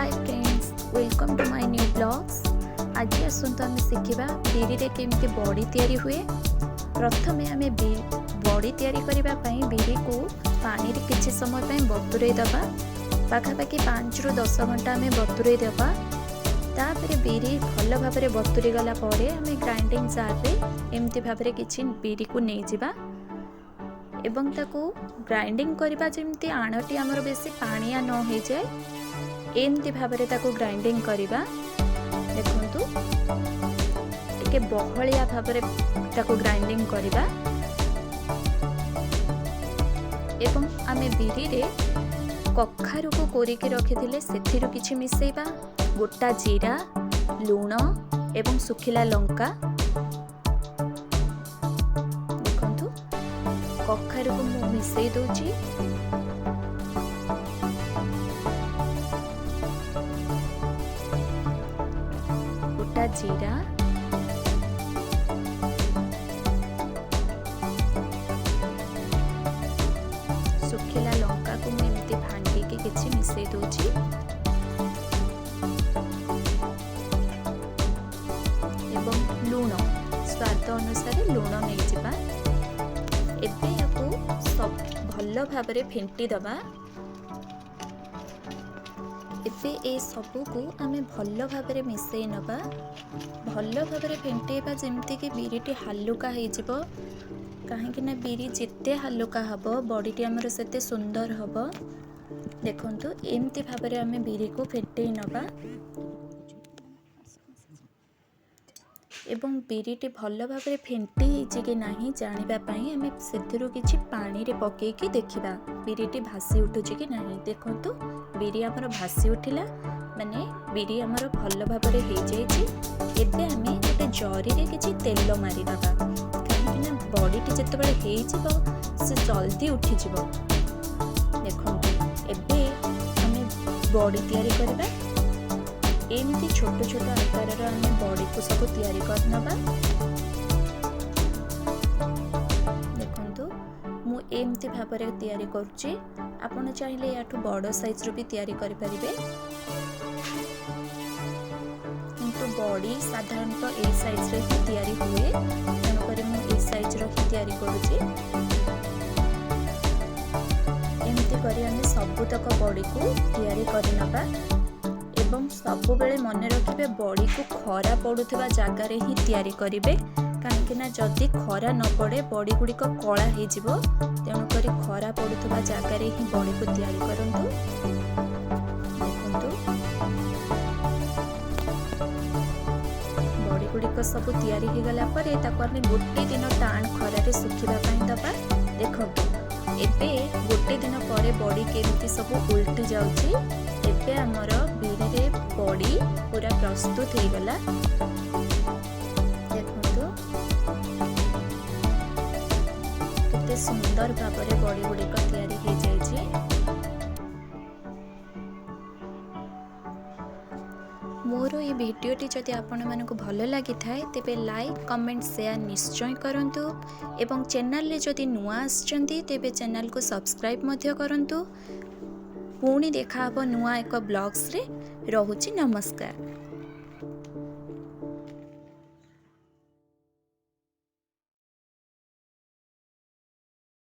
Hi friends, welcome to my new blogs. आज आसतु आम शिखा बिरी रे केमती बड़ी तैयारी हुए। प्रथमे आम बड़ी तैयारी करने बिरी को पानी रे किछि समय पे बतुरई दबा। पाखापाखि 5 ରୁ 10 घंटा आम बतुरई दबा। तापर बिरी भल भाव में बतुरी गला आम ग्राइंडिंग जार रे एमती भाव में किछि बिरी को नहीं जिबा एवं ताकू ग्राइंडिंग करबा जेमती आणटी आमर बेसी पानिया न हो जाए एमती भाव में ताकू ग्राइंडिंग करबा। देखंतु टिके बहलिया भाव में ताकू ग्राइंडिंग करबा एवं आमे बिरी रे कखारु को कोरिके रखिथिले सेथिरु किछि मिसेइबा। गोटा जीरा, लूण एवं सुखिला लंका। देखंतु कखारु को मु मिसेई दोची। गोटा जीरा, सुखिला लंका को मु एमती भांगी के किछि मिसेई दोची। एवं लूण स्वाद अनुसार लूण नहीं जिबा। एबे याकू सब भल भाव में फेंटी दबा। एबे ए सबू को आमे भल भाव में मिसई नबा। भल भाव में फेंटेबा जेमती कि बिरीटी हालुका हो जिवो। काहेकि ना बिरी जिते हालुका हबो बड़ीटी हमर सेते सुंदर हबो। देखंतु एमती भाव में आमे बिरी को फेंटेई नबा एवं बिरीटी भल भाव में फेंटी होइछि कि नाही जानिबा पई आमे सेथिरु किछि पानी रे पकेइकी देखिबा बिरीटी भासी उठुछि कि नाही। देखंतु बिरी हमर भासी उठिला माने बिरी हमर भल भाव में हो जाइछि। एबे आमे गोटे जरी रे किछि तेल मारि दबा काहेकि ना बड़ीटी जेतेबेले हेइ जिवो से जल्दी उठी जिवो। देखंतु एबे आमे बड़ी तैयारी करबा। एमती छोट छोट आकार आम बड़ी को सब तैयारी करनबा। देखंतु मु एमती भाव में तैयारी करुच्ची। आपण चाहिए याठू बड़ साइज रो भी तैयारी करि परिबे, किंतु बड़ी साधारणतः ए साइज रे ही तैयारी हुए। तेणु करी मु ए साइज रो ही तैयारी करुच्ची। एमती करी आम सबुतक बड़ी को तैयारी करनबा एवं सबु बेले मन रखिबे बड़ी को खरा पड़ुथिबा जगह रे ही तैयारी करिवे। काहेकि ना जदि खरा न पड़े बड़ी गुड़िक कला हो जिवो। तेणु करी खरा पड़ुथिबा जगह रे ही बड़ी को तैयारी करंतु। देखंतु बड़ी गुड़िक सब तैयारी हो गला परे ताको आमे गोटे दिन टाण खरा रे सुखिबा पई दबा। देखंतु एबे गोटे दिन परे बड़ी केमती सब उल्टी जाउची। एबे हमर बिरी रे बड़ी पूरा प्रस्तुत हो गला। देखंतु केते सुंदर भाव में बड़ी गुड़िक तैयारी हो जाइछि। मोर ये भिडियोटी जदि आपण मानकु भल लागि थाए तेबे लाइक, कमेंट, शेयर निश्चय करंतु एवं चैनल रे जदि नुआ आछंती तेबे चैनल को सब्सक्राइब मध्य करंतु। पुणी देखा हबो नुआ एक ब्लॉग्स रे। रहुछि नमस्कार।